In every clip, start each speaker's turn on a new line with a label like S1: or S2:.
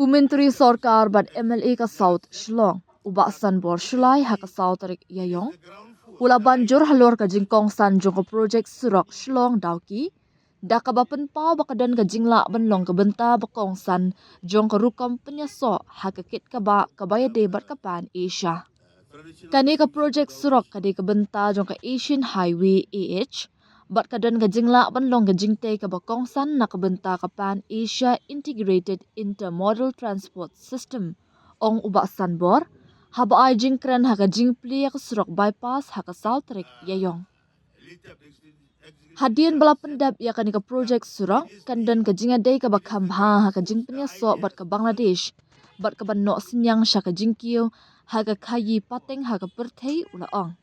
S1: Myntri Sarkar bad MLA ka South Shillong, ubasan bor Shilai ha ka South Tarik Yayong, ula banjur halor ka jingkongsan jong ka project surok Shillong-Dawki, da ka ba Pynpaw bakadan ka jingla banlong ka bynta bakongsan jong ka rukam penyaso ha ka kit ka ba kabayade bat kapan Asia. Kani ka project surok kadi ka bynta jong ka Asian Highway AH, bat kadan ka jingla banlong ka jingte ka bakongsan na ka bynta kapan Asia Integrated Intermodal Transport System, ong ubasan bor, haba ay jingkren ha ka jingpli ka surok bypass ha ka South Tarik Yayong. Hadian bala pendap ya kani ka project surok kandan ka jingadai ka bakhambha ha ka jingpnya so bat ka Bangladesh, bat ka ban no sinyang sha ka jingkiyo ha ka khayi pateng ha ka perthei ulaong.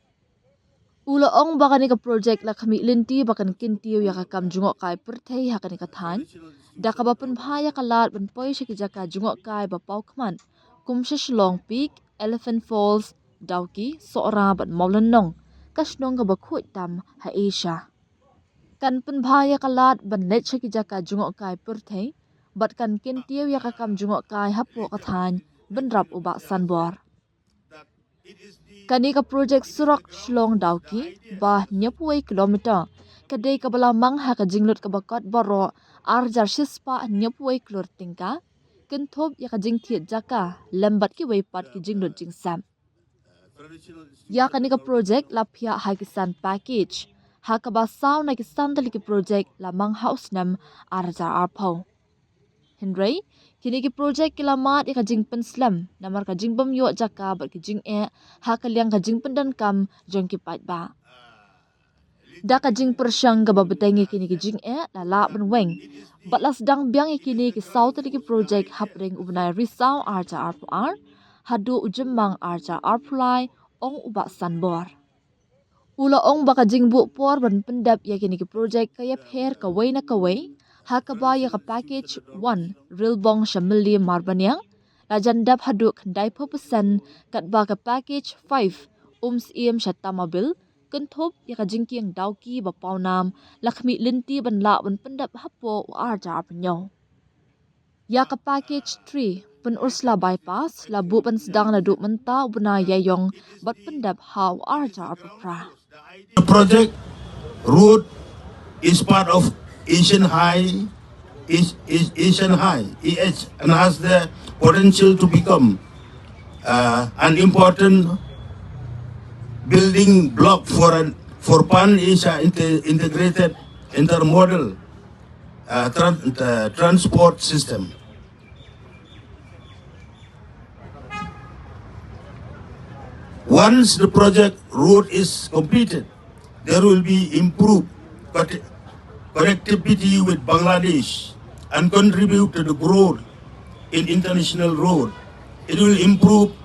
S1: Ulaong bakani ka project la kami linti bakan kintiyo ya ka kam jungok kai perthei ha kani ka than, da ka ba Pynpaw ya kalat ban poi sha ki jaka jungok kai ba pau kman, kum sha Shillong Peak, Elephant Falls, Dawki, Sora bat Maulanong, kasnong ka ba khoi tam ha Asia. Kan Pynpaw ya kalat ban let sha ki jaka jungok kai perthei, bat kan kintiyo ya ka kam jungok kai hapo ka than, ban rap uba sanbor. Kani ka project surok Shillong-Dawki bah 90 kilometer, kadai ka balamang ha ka jinglut ka bakot baro arjar shispa 90 kilor tingka, kentop ya ka jingtiet jaka lembat ki weipat ki jinglut jingsam. Ya kani ka project lapia ha kisan package, ha ka basaw na kisan tali ki project lamang house nam arjar arpaw. Henry, kini ki project kilamat ya ka jing penslam, namar ka jing bam yo jaka bat ki jing ha ka liang ka jing pendan kam jong ki pait ba. Da ka jing persyang ka babetengi kini ki jing la ban weng, bat la sedang biang kini ki South Tarik ki project hapring ubnai risau arja arpuar, hadu ujemang arja arpulai ong uba sanbor. Ula ong baka jing bu por ban pendap ya kini ki project kayap hair ka way na kaway, ha ka ba ya ka package 1 rilbong shamili marbanyang, la jandap haduk dai persen kat ba ka package 5 iem shatamabil, kentop ya ka jingkiang Dawki ba paunam, lakmi linti ban la ban pendap hapo arja arpanyaw. Ya ka package 3 pen Ursula bypass la bu ban sedang la duk menta ubna Yayong bat pendap haw arja arpapra.
S2: The project route is part of Asian High, Asian High, EH, and has the potential to become an important building block for pan-Asia integrated intermodal transport system. Once the project route is completed, there will be improved connectivity with Bangladesh and contribute to the growth in international road. It will improve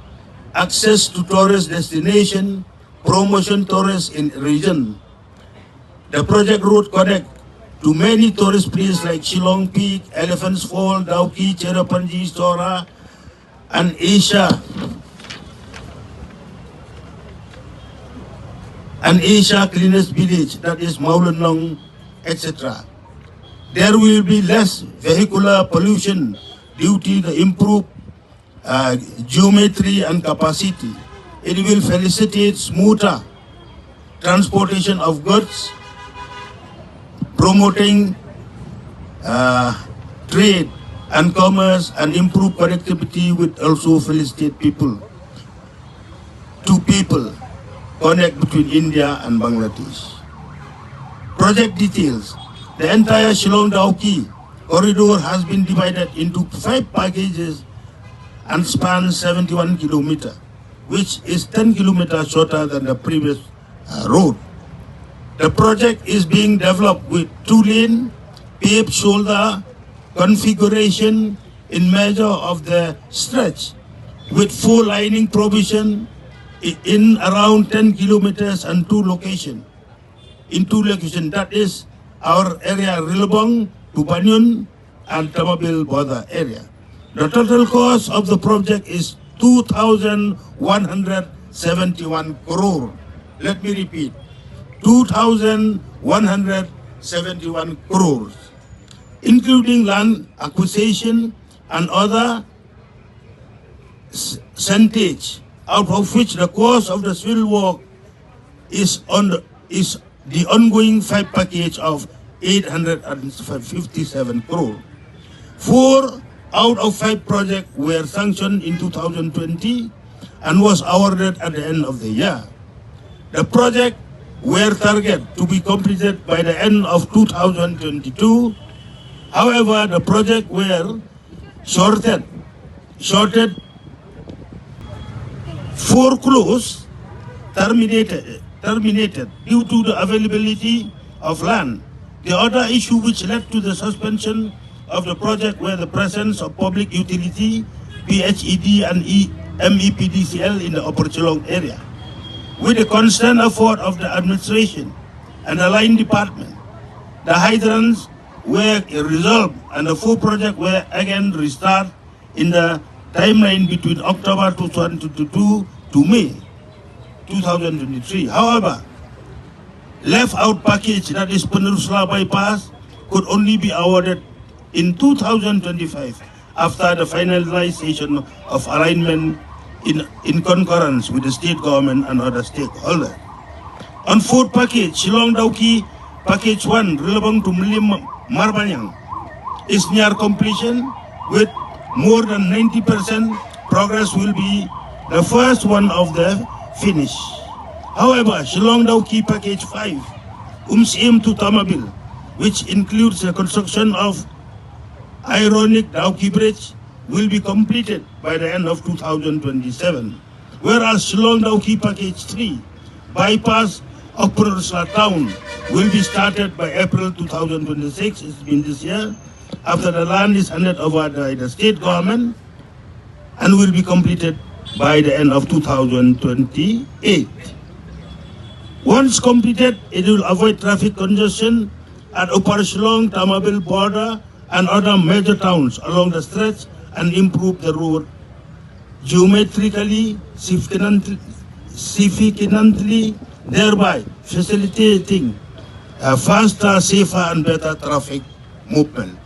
S2: access to tourist destination, promotion tourists in region. The project route connect to many tourist places like Shillong Peak, Elephants Fall, Dawki, Cherrapunji, Sora, and Asia cleanest village, that is Maulanong, etc. There will be less vehicular pollution due to the improved geometry and capacity. It will facilitate smoother transportation of goods, promoting trade and commerce, and improve connectivity with also facilitate people connect between India and Bangladesh. Project details. The entire Shillong-Dawki corridor has been divided into 5 packages and spans 71 kilometers, which is 10 kilometers shorter than the previous road. The project is being developed with 2-lane paved shoulder configuration in measure of the stretch, with 4 lining provision in around 10 kilometers and 2 locations. In 2 locations, that is our area Rilbong, Tupanyun, and Tamabil border area. The total cost of the project is 2,171 crore. Let me repeat, 2,171 crores, including land acquisition and other centage, out of which the cost of the civil work is the ongoing 5 package of 857 crore. 4 out of 5 projects were sanctioned in 2020 and was awarded at the end of the year. The project were targeted to be completed by the end of 2022. However, the project were shorted, foreclosed, terminated due to the availability of land. The other issue which led to the suspension of the project were the presence of public utility, PHED and MEPDCL in the Upper Shillong area. With the constant effort of the administration and the line department, the hydrants were resolved and the 4 projects were again restarted in the timeline between October 2022 to May 2023. However, left out package, that is Peninsula Bypass, could only be awarded in 2025 after the finalization of alignment in concurrence with the state government and other stakeholders. On 4th package, Shillong-Dawki package 1 relevant to Marbanyang is near completion with more than 90% progress will be the first one of the finish. However, Shillong-Dawki package 5, Umsim to Tamabil, which includes the construction of ironic Dawki Bridge, will be completed by the end of 2027. Whereas Shillong-Dawki package 3, bypass of Peninsula Town, will be started by April 2026, it's been this year, after the land is handed over by the state government, and will be completed by the end of 2028. Once completed, it will avoid traffic congestion at Upper Shillong, Tamabil border, and other major towns along the stretch and improve the road geometrically, significantly, thereby facilitating a faster, safer, and better traffic movement.